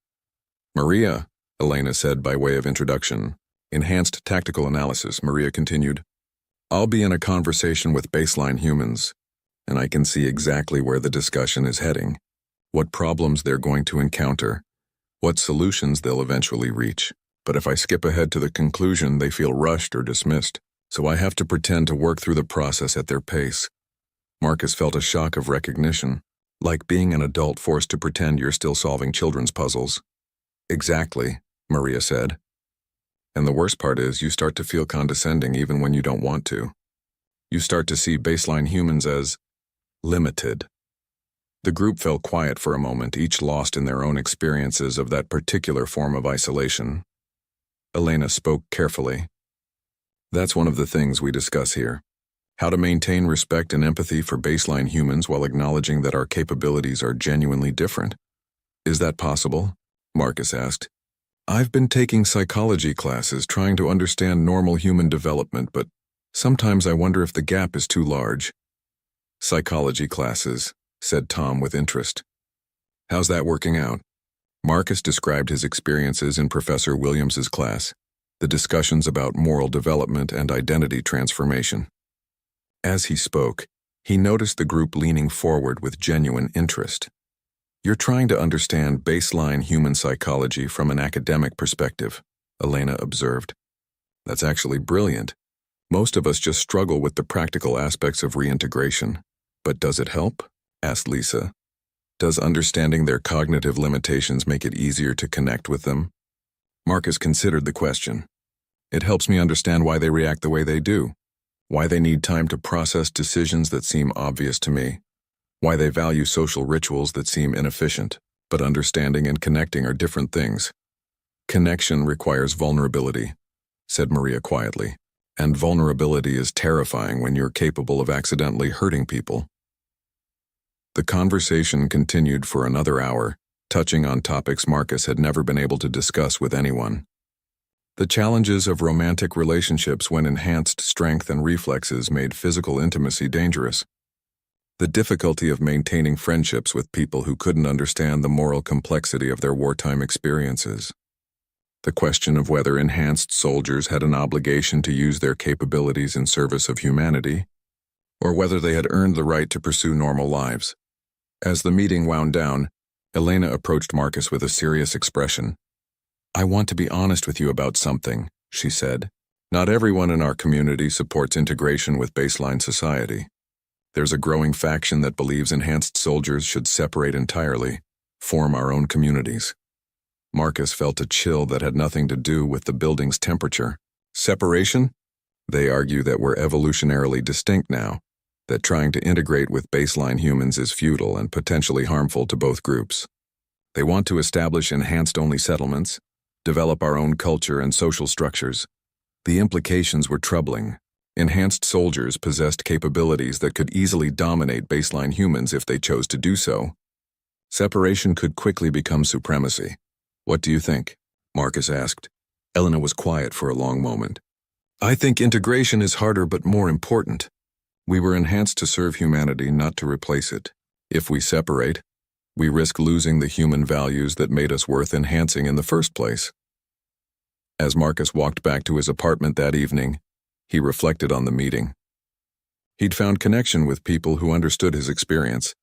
"Maria," Elena said by way of introduction. "Enhanced tactical analysis," Maria continued. "I'll be in a conversation with baseline humans, and I can see exactly where the discussion is heading, what problems they're going to encounter, what solutions they'll eventually reach. But if I skip ahead to the conclusion, they feel rushed or dismissed, so I have to pretend to work through the process at their pace." Marcus felt a shock of recognition, like being an adult forced to pretend you're still solving children's puzzles. "Exactly," Maria said. "And the worst part is you start to feel condescending even when you don't want to. You start to see baseline humans as limited." The group fell quiet for a moment, each lost in their own experiences of that particular form of isolation. Elena spoke carefully. "That's one of the things we discuss here. How to maintain respect and empathy for baseline humans while acknowledging that our capabilities are genuinely different. Is that possible?" Marcus asked. "I've been taking psychology classes trying to understand normal human development, but sometimes I wonder if the gap is too large." "Psychology classes," said Tom with interest. "How's that working out?" Marcus described his experiences in Professor Williams's class, the discussions about moral development and identity transformation. As he spoke, he noticed the group leaning forward with genuine interest. "You're trying to understand baseline human psychology from an academic perspective," Elena observed. "That's actually brilliant. Most of us just struggle with the practical aspects of reintegration. But does it help?" asked Lisa. "Does understanding their cognitive limitations make it easier to connect with them?" Marcus considered the question. "It helps me understand why they react the way they do, why they need time to process decisions that seem obvious to me, why they value social rituals that seem inefficient. But understanding and connecting are different things. Connection requires vulnerability," said Maria quietly, "and vulnerability is terrifying when you're capable of accidentally hurting people." The conversation continued for another hour, touching on topics Marcus had never been able to discuss with anyone. The challenges of romantic relationships when enhanced strength and reflexes made physical intimacy dangerous. The difficulty of maintaining friendships with people who couldn't understand the moral complexity of their wartime experiences. The question of whether enhanced soldiers had an obligation to use their capabilities in service of humanity, or whether they had earned the right to pursue normal lives. As the meeting wound down, Elena approached Marcus with a serious expression. "I want to be honest with you about something," she said. "Not everyone in our community supports integration with baseline society. There's a growing faction that believes enhanced soldiers should separate entirely, form our own communities." Marcus felt a chill that had nothing to do with the building's temperature. Separation? They argue that we're evolutionarily distinct now, that trying to integrate with baseline humans is futile and potentially harmful to both groups. They want to establish enhanced-only settlements, develop our own culture and social structures. The implications were troubling. Enhanced soldiers possessed capabilities that could easily dominate baseline humans if they chose to do so. Separation could quickly become supremacy. "What do you think?" Marcus asked. Elena was quiet for a long moment. "I think integration is harder but more important. We were enhanced to serve humanity, not to replace it. If we separate, we risk losing the human values that made us worth enhancing in the first place." As Marcus walked back to his apartment that evening, he reflected on the meeting. He'd found connection with people who understood his experience,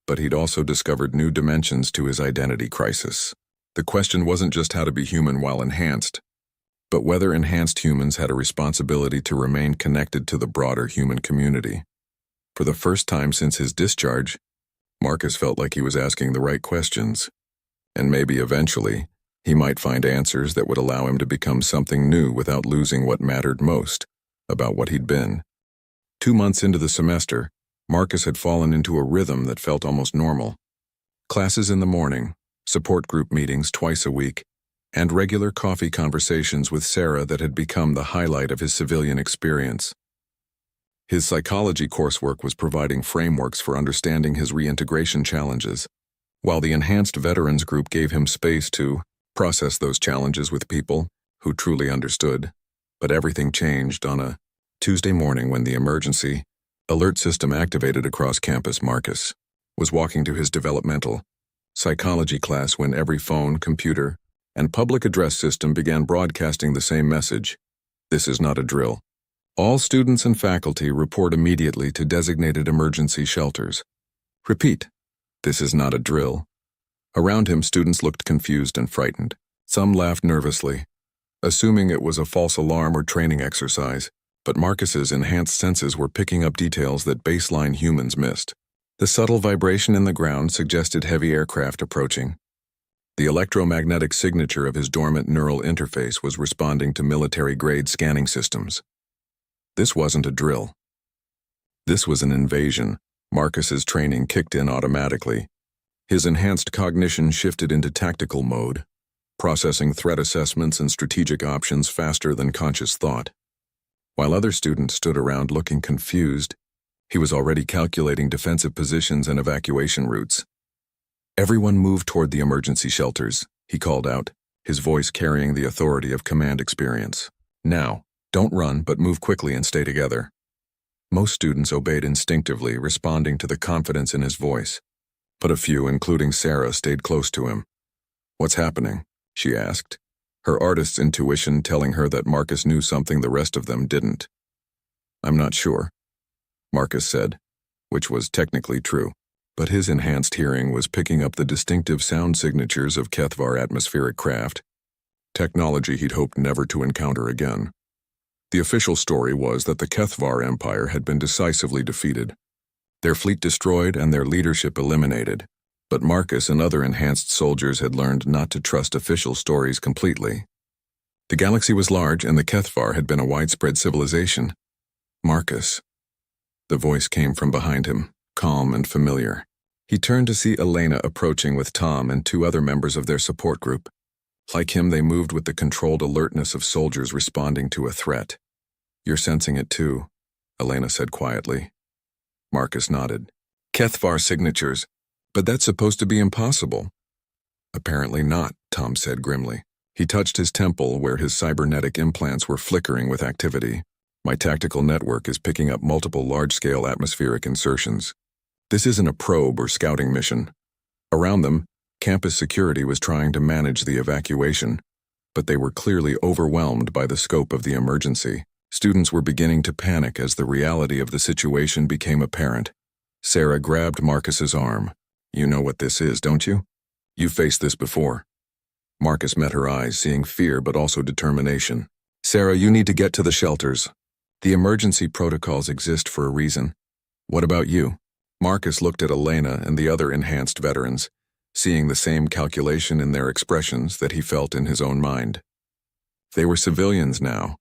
but he'd also discovered new dimensions to his identity crisis. The question wasn't just how to be human while enhanced, but whether enhanced humans had a responsibility to remain connected to the broader human community. For the first time since his discharge, Marcus felt like he was asking the right questions, and maybe eventually he might find answers that would allow him to become something new without losing what mattered most about what he'd been. 2 months into the semester, Marcus had fallen into a rhythm that felt almost normal. Classes in the morning, support group meetings twice a week, and regular coffee conversations with Sarah that had become the highlight of his civilian experience. His psychology coursework was providing frameworks for understanding his reintegration challenges, while the enhanced veterans group gave him space to process those challenges with people who truly understood. But everything changed on a Tuesday morning when the emergency alert system activated across campus. Marcus was walking to his developmental psychology class when every phone, computer, and public address system began broadcasting the same message. "This is not a drill. All students and faculty report immediately to designated emergency shelters. Repeat, this is not a drill." Around him, students looked confused and frightened. Some laughed nervously, assuming it was a false alarm or training exercise, but Marcus's enhanced senses were picking up details that baseline humans missed. The subtle vibration in the ground suggested heavy aircraft approaching. The electromagnetic signature of his dormant neural interface was responding to military-grade scanning systems. This wasn't a drill. This was an invasion. Marcus's training kicked in automatically. His enhanced cognition shifted into tactical mode, processing threat assessments and strategic options faster than conscious thought. While other students stood around looking confused, he was already calculating defensive positions and evacuation routes. "Everyone move toward the emergency shelters," he called out, his voice carrying the authority of command experience. "Now, don't run, but move quickly and stay together." Most students obeyed instinctively, responding to the confidence in his voice. But a few, including Sarah, stayed close to him. "What's happening?" she asked, her artist's intuition telling her that Marcus knew something the rest of them didn't. "I'm not sure," Marcus said, which was technically true, but his enhanced hearing was picking up the distinctive sound signatures of Kethvar atmospheric craft, technology he'd hoped never to encounter again. The official story was that the Kethvar Empire had been decisively defeated, their fleet destroyed and their leadership eliminated, but Marcus and other enhanced soldiers had learned not to trust official stories completely. The galaxy was large and the Kethvar had been a widespread civilization. "Marcus." The voice came from behind him, calm and familiar. He turned to see Elena approaching with Tom and 2 other members of their support group. Like him, they moved with the controlled alertness of soldiers responding to a threat. "You're sensing it too," Elena said quietly. Marcus nodded. HFY signatures. But that's supposed to be impossible. Apparently not, Tom said grimly. He touched his temple where his cybernetic implants were flickering with activity. My tactical network is picking up multiple large-scale atmospheric insertions. This isn't a probe or scouting mission. Around them, campus security was trying to manage the evacuation, but they were clearly overwhelmed by the scope of the emergency. Students were beginning to panic as the reality of the situation became apparent. Sarah grabbed Marcus's arm. You know what this is, don't you? You've faced this before. Marcus met her eyes, seeing fear but also determination. Sarah, you need to get to the shelters. The emergency protocols exist for a reason. What about you? Marcus looked at Elena and the other enhanced veterans, seeing the same calculation in their expressions that he felt in his own mind. They were civilians now,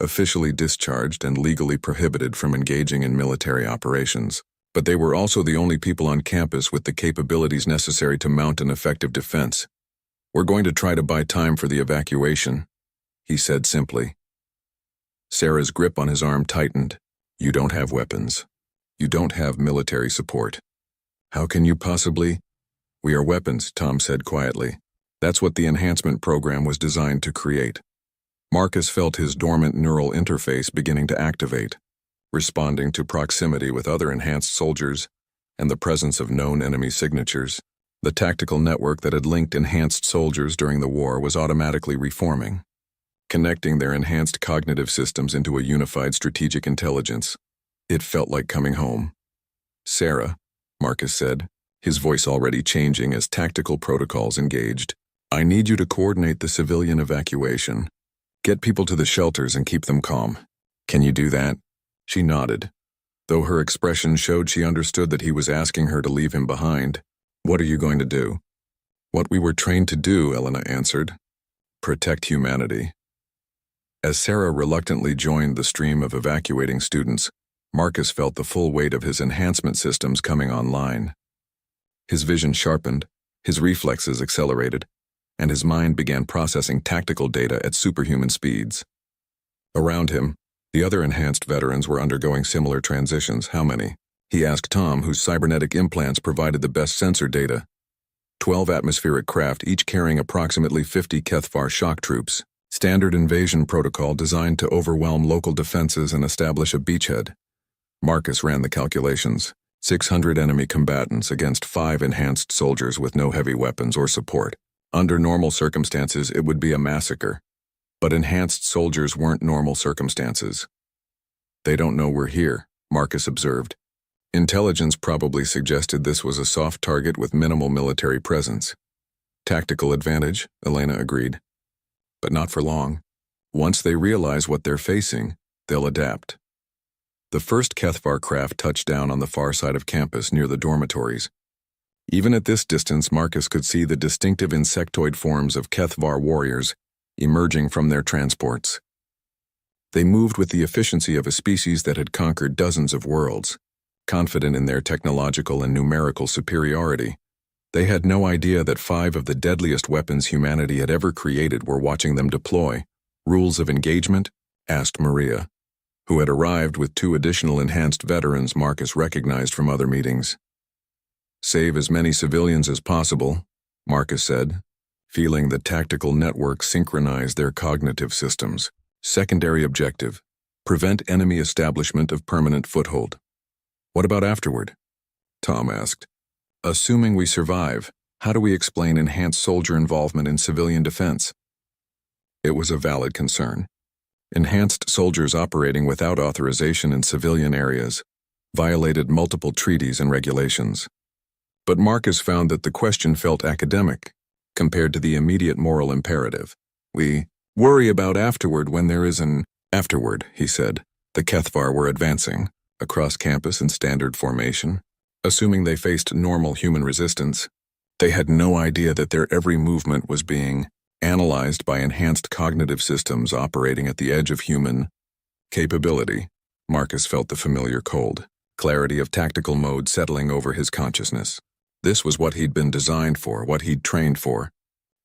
officially discharged and legally prohibited from engaging in military operations. But they were also the only people on campus with the capabilities necessary to mount an effective defense. We're going to try to buy time for the evacuation, he said simply. Sarah's grip on his arm tightened. You don't have weapons. You don't have military support. How can you possibly? We are weapons, Tom said quietly. That's what the enhancement program was designed to create. Marcus felt his dormant neural interface beginning to activate, responding to proximity with other enhanced soldiers and the presence of known enemy signatures. The tactical network that had linked enhanced soldiers during the war was automatically reforming, connecting their enhanced cognitive systems into a unified strategic intelligence. It felt like coming home. Sarah, Marcus said, his voice already changing as tactical protocols engaged. I need you to coordinate the civilian evacuation. Get people to the shelters and keep them calm. Can you do that? She nodded, though her expression showed she understood that he was asking her to leave him behind. What are you going to do? What we were trained to do, Elena answered. Protect humanity. As Sarah reluctantly joined the stream of evacuating students, Marcus felt the full weight of his enhancement systems coming online. His vision sharpened, his reflexes accelerated, and his mind began processing tactical data at superhuman speeds. Around him, the other enhanced veterans were undergoing similar transitions. How many? He asked Tom, whose cybernetic implants provided the best sensor data. 12 atmospheric craft, each carrying approximately 50 HFY shock troops. Standard invasion protocol designed to overwhelm local defenses and establish a beachhead. Marcus ran the calculations. 600 enemy combatants against 5 enhanced soldiers with no heavy weapons or support. Under normal circumstances, it would be a massacre. But enhanced soldiers weren't normal circumstances. They don't know we're here, Marcus observed. Intelligence probably suggested this was a soft target with minimal military presence. Tactical advantage, Elena agreed. But not for long. Once they realize what they're facing, they'll adapt. The first HFY craft touched down on the far side of campus near the dormitories. Even at this distance, Marcus could see the distinctive insectoid forms of HFY warriors emerging from their transports. They moved with the efficiency of a species that had conquered dozens of worlds. Confident in their technological and numerical superiority, they had no idea that 5 of the deadliest weapons humanity had ever created were watching them deploy. Rules of engagement? Asked Maria, who had arrived with 2 additional enhanced veterans Marcus recognized from other meetings. Save as many civilians as possible, Marcus said, feeling the tactical network synchronize their cognitive systems. Secondary objective: prevent enemy establishment of permanent foothold. What about afterward? Tom asked. Assuming we survive, how do we explain enhanced soldier involvement in civilian defense? It was a valid concern. Enhanced soldiers operating without authorization in civilian areas violated multiple treaties and regulations. But Marcus found that the question felt academic compared to the immediate moral imperative. We worry about afterward when there is an afterward, he said. The HFY were advancing across campus in standard formation, assuming they faced normal human resistance. They had no idea that their every movement was being analyzed by enhanced cognitive systems operating at the edge of human capability. Marcus felt the familiar cold clarity of tactical mode settling over his consciousness. This was what he'd been designed for, what he'd trained for,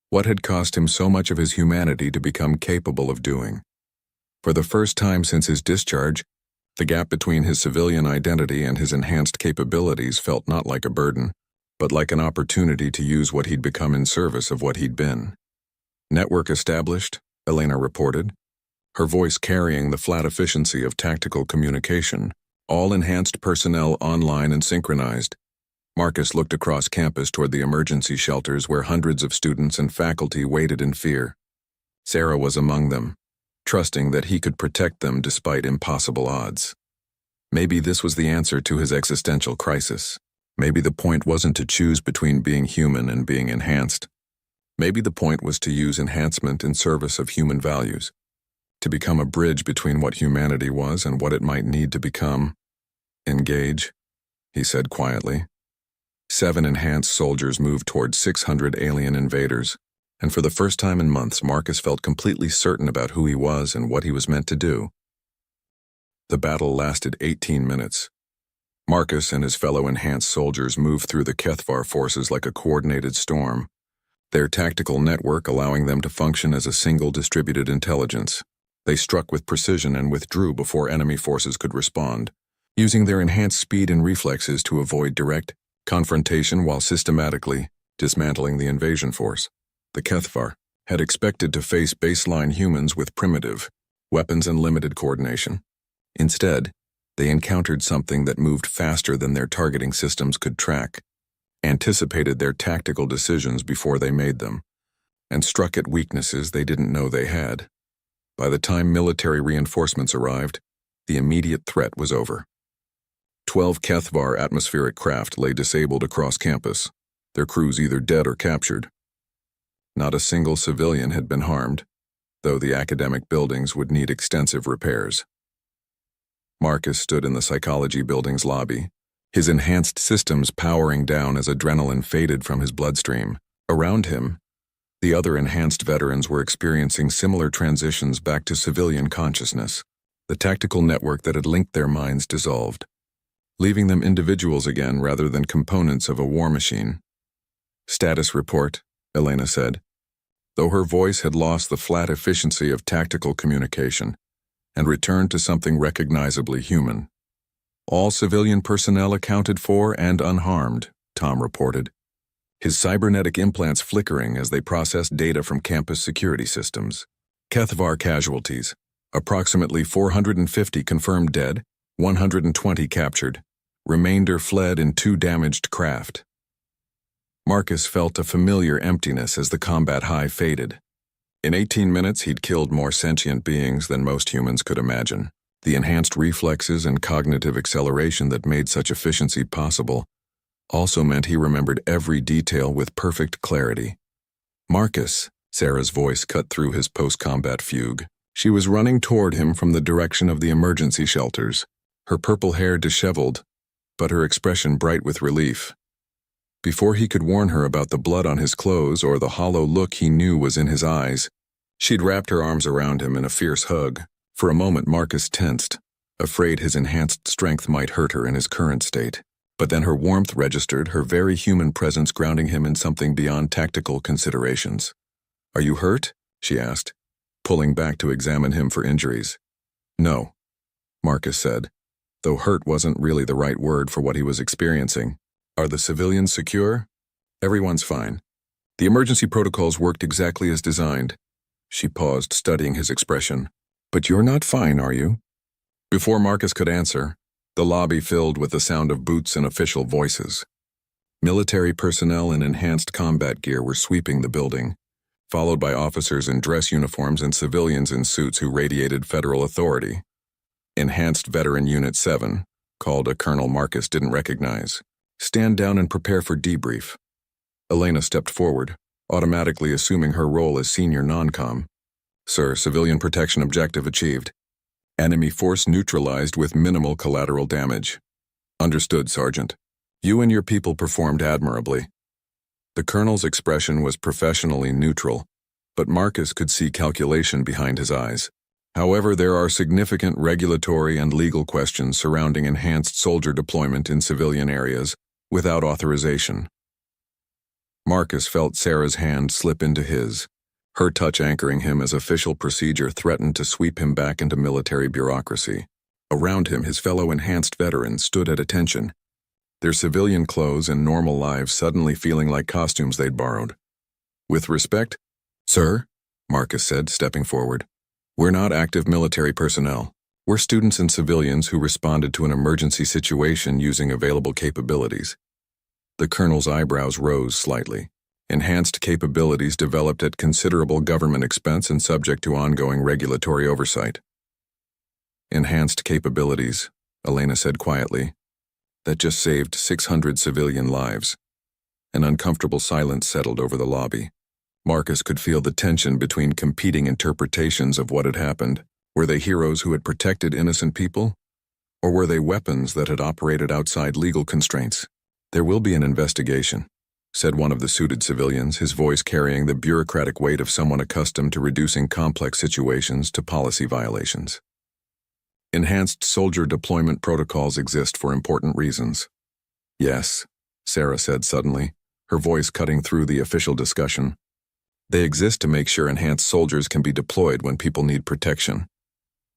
what had cost him so much of his humanity to become capable of doing. For the first time since his discharge, The gap between his civilian identity and his enhanced capabilities felt not like a burden, but like an opportunity to use what he'd become in service of what he'd been. Network established, Elena reported, her voice carrying the flat efficiency of tactical communication, all enhanced personnel online and synchronized. Marcus looked across campus toward the emergency shelters where hundreds of students and faculty waited in fear. Sarah was among them, trusting that he could protect them despite impossible odds. Maybe this was the answer to his existential crisis. Maybe the point wasn't to choose between being human and being enhanced. Maybe the point was to use enhancement in service of human values, to become a bridge between what humanity was and what it might need to become. Engage, he said quietly. 7 enhanced soldiers moved toward 600 alien invaders, and for the first time in months, Marcus felt completely certain about who he was and what he was meant to do. The battle lasted 18 minutes. Marcus and his fellow enhanced soldiers moved through the HFY forces like a coordinated storm, their tactical network allowing them to function as a single distributed intelligence. They struck with precision and withdrew before enemy forces could respond, using their enhanced speed and reflexes to avoid direct confrontation while systematically dismantling the invasion force. The HFY had expected to face baseline humans with primitive weapons and limited coordination. Instead, they encountered something that moved faster than their targeting systems could track, anticipated their tactical decisions before they made them, and struck at weaknesses they didn't know they had. By the time military reinforcements arrived, the immediate threat was over. 12 HFY atmospheric craft lay disabled across campus, their crews either dead or captured. Not a single civilian had been harmed, though the academic buildings would need extensive repairs. Marcus stood in the psychology building's lobby, his enhanced systems powering down as adrenaline faded from his bloodstream. Around him, the other enhanced veterans were experiencing similar transitions back to civilian consciousness. The tactical network that had linked their minds dissolved, leaving them individuals again rather than components of a war machine. Status report, Elena said, though her voice had lost the flat efficiency of tactical communication and returned to something recognizably human. All civilian personnel accounted for and unharmed, Tom reported, his cybernetic implants flickering as they processed data from campus security systems. HFY casualties, approximately 450 confirmed dead, 120 captured. Remainder fled in 2 damaged craft. Marcus felt a familiar emptiness as the combat high faded. In 18 minutes, he'd killed more sentient beings than most humans could imagine. The enhanced reflexes and cognitive acceleration that made such efficiency possible also meant he remembered every detail with perfect clarity. Marcus, Sarah's voice cut through his post-combat fugue. She was running toward him from the direction of the emergency shelters, her purple hair disheveled, but her expression bright with relief. Before he could warn her about the blood on his clothes or the hollow look he knew was in his eyes, she'd wrapped her arms around him in a fierce hug. For a moment, Marcus tensed, afraid his enhanced strength might hurt her in his current state. But then her warmth registered, her very human presence grounding him in something beyond tactical considerations. "Are you hurt?" she asked, pulling back to examine him for injuries. "No," Marcus said, though hurt wasn't really the right word for what he was experiencing. "Are the civilians secure?" "Everyone's fine. The emergency protocols worked exactly as designed." She paused, studying his expression. "But you're not fine, are you?" Before Marcus could answer, the lobby filled with the sound of boots and official voices. Military personnel in enhanced combat gear were sweeping the building, followed by officers in dress uniforms and civilians in suits who radiated federal authority. Enhanced Veteran Unit 7, called a Colonel Marcus didn't recognize. "Stand down and prepare for debrief." Elena stepped forward, automatically assuming her role as senior non-com. "Sir, civilian protection objective achieved. Enemy force neutralized with minimal collateral damage." "Understood, Sergeant. You and your people performed admirably." The colonel's expression was professionally neutral, but Marcus could see calculation behind his eyes. "However, there are significant regulatory and legal questions surrounding enhanced soldier deployment in civilian areas without authorization." Marcus felt Sarah's hand slip into his, her touch anchoring him as official procedure threatened to sweep him back into military bureaucracy. Around him, his fellow enhanced veterans stood at attention, their civilian clothes and normal lives suddenly feeling like costumes they'd borrowed. With respect, "Sir," Marcus said, stepping forward, "we're not active military personnel. We're students and civilians who responded to an emergency situation using available capabilities." The colonel's eyebrows rose slightly. "Enhanced capabilities developed at considerable government expense and subject to ongoing regulatory oversight." "Enhanced capabilities," Elena said quietly, "that just saved 600 civilian lives." An uncomfortable silence settled over the lobby. Marcus could feel the tension between competing interpretations of what had happened. Were they heroes who had protected innocent people? Or were they weapons that had operated outside legal constraints? "There will be an investigation," said one of the suited civilians, his voice carrying the bureaucratic weight of someone accustomed to reducing complex situations to policy violations. "Enhanced soldier deployment protocols exist for important reasons." "Yes," Sarah said suddenly, her voice cutting through the official discussion. "They exist to make sure enhanced soldiers can be deployed when people need protection."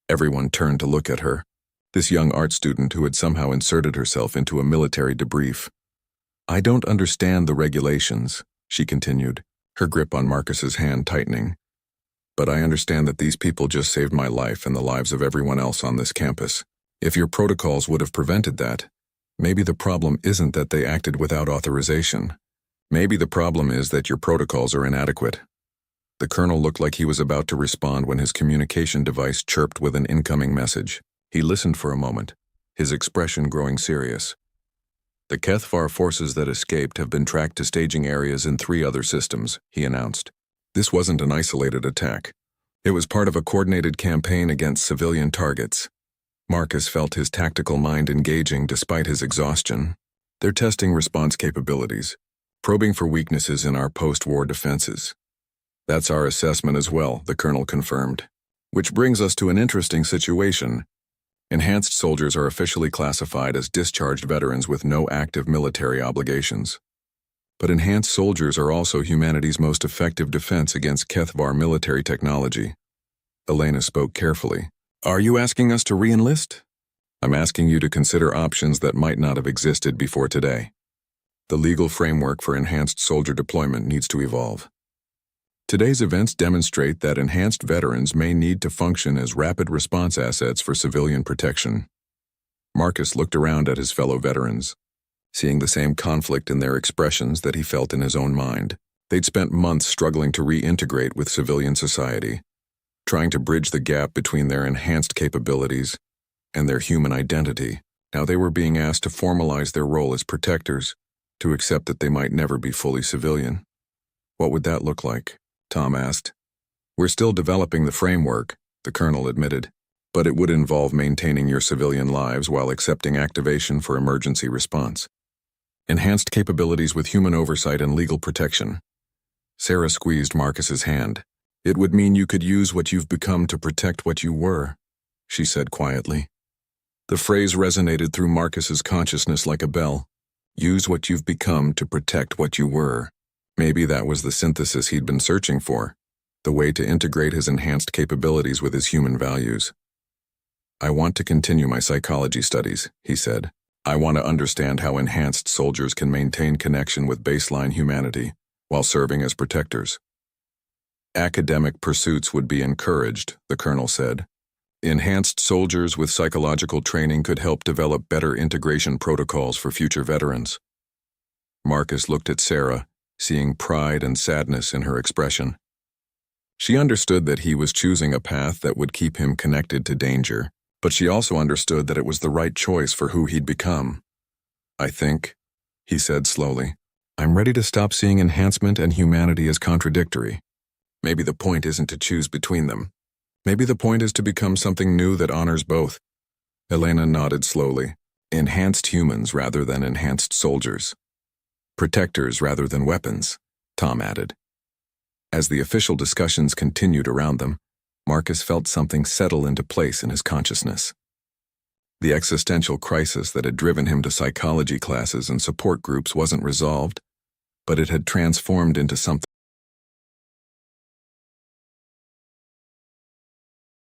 Everyone turned to look at her, this young art student who had somehow inserted herself into a military debrief. "I don't understand the regulations," she continued, her grip on Marcus's hand tightening. "But I understand that these people just saved my life and the lives of everyone else on this campus. If your protocols would have prevented that, maybe the problem isn't that they acted without authorization. Maybe the problem is that your protocols are inadequate." The colonel looked like he was about to respond when his communication device chirped with an incoming message. He listened for a moment, his expression growing serious. "The HFY forces that escaped have been tracked to staging areas in 3 other systems," he announced. This wasn't an isolated attack. It was part of a coordinated campaign against civilian targets. Marcus felt his tactical mind engaging despite his exhaustion. "They're testing response capabilities, probing for weaknesses in our post-war defenses." "That's our assessment as well," the colonel confirmed. "Which brings us to an interesting situation. Enhanced soldiers are officially classified as discharged veterans with no active military obligations. But enhanced soldiers are also humanity's most effective defense against HFY military technology." Elena spoke carefully. "Are you asking us to re-enlist?" "I'm asking you to consider options that might not have existed before today. The legal framework for enhanced soldier deployment needs to evolve. Today's events demonstrate that enhanced veterans may need to function as rapid response assets for civilian protection." Marcus looked around at his fellow veterans, seeing the same conflict in their expressions that he felt in his own mind. They'd spent months struggling to reintegrate with civilian society, trying to bridge the gap between their enhanced capabilities and their human identity. Now they were being asked to formalize their role as protectors, to accept that they might never be fully civilian. "What would that look like?" Tom asked. "We're still developing the framework," the colonel admitted, "but it would involve maintaining your civilian lives while accepting activation for emergency response. Enhanced capabilities with human oversight and legal protection." Sarah squeezed Marcus's hand. "It would mean you could use what you've become to protect what you were," she said quietly. The phrase resonated through Marcus's consciousness like a bell. Use what you've become to protect what you were. Maybe that was the synthesis he'd been searching for, the way to integrate his enhanced capabilities with his human values. "I want to continue my psychology studies," he said. "I want to understand how enhanced soldiers can maintain connection with baseline humanity while serving as protectors." "Academic pursuits would be encouraged," the colonel said. "Enhanced soldiers with psychological training could help develop better integration protocols for future veterans." Marcus looked at Sarah, seeing pride and sadness in her expression. She understood that he was choosing a path that would keep him connected to danger, but she also understood that it was the right choice for who he'd become. "I think," he said slowly, "I'm ready to stop seeing enhancement and humanity as contradictory. Maybe the point isn't to choose between them. Maybe the point is to become something new that honors both." Elena nodded slowly. "Enhanced humans rather than enhanced soldiers. Protectors rather than weapons," Tom added. As the official discussions continued around them, Marcus felt something settle into place in his consciousness. The existential crisis that had driven him to psychology classes and support groups wasn't resolved, but it had transformed into something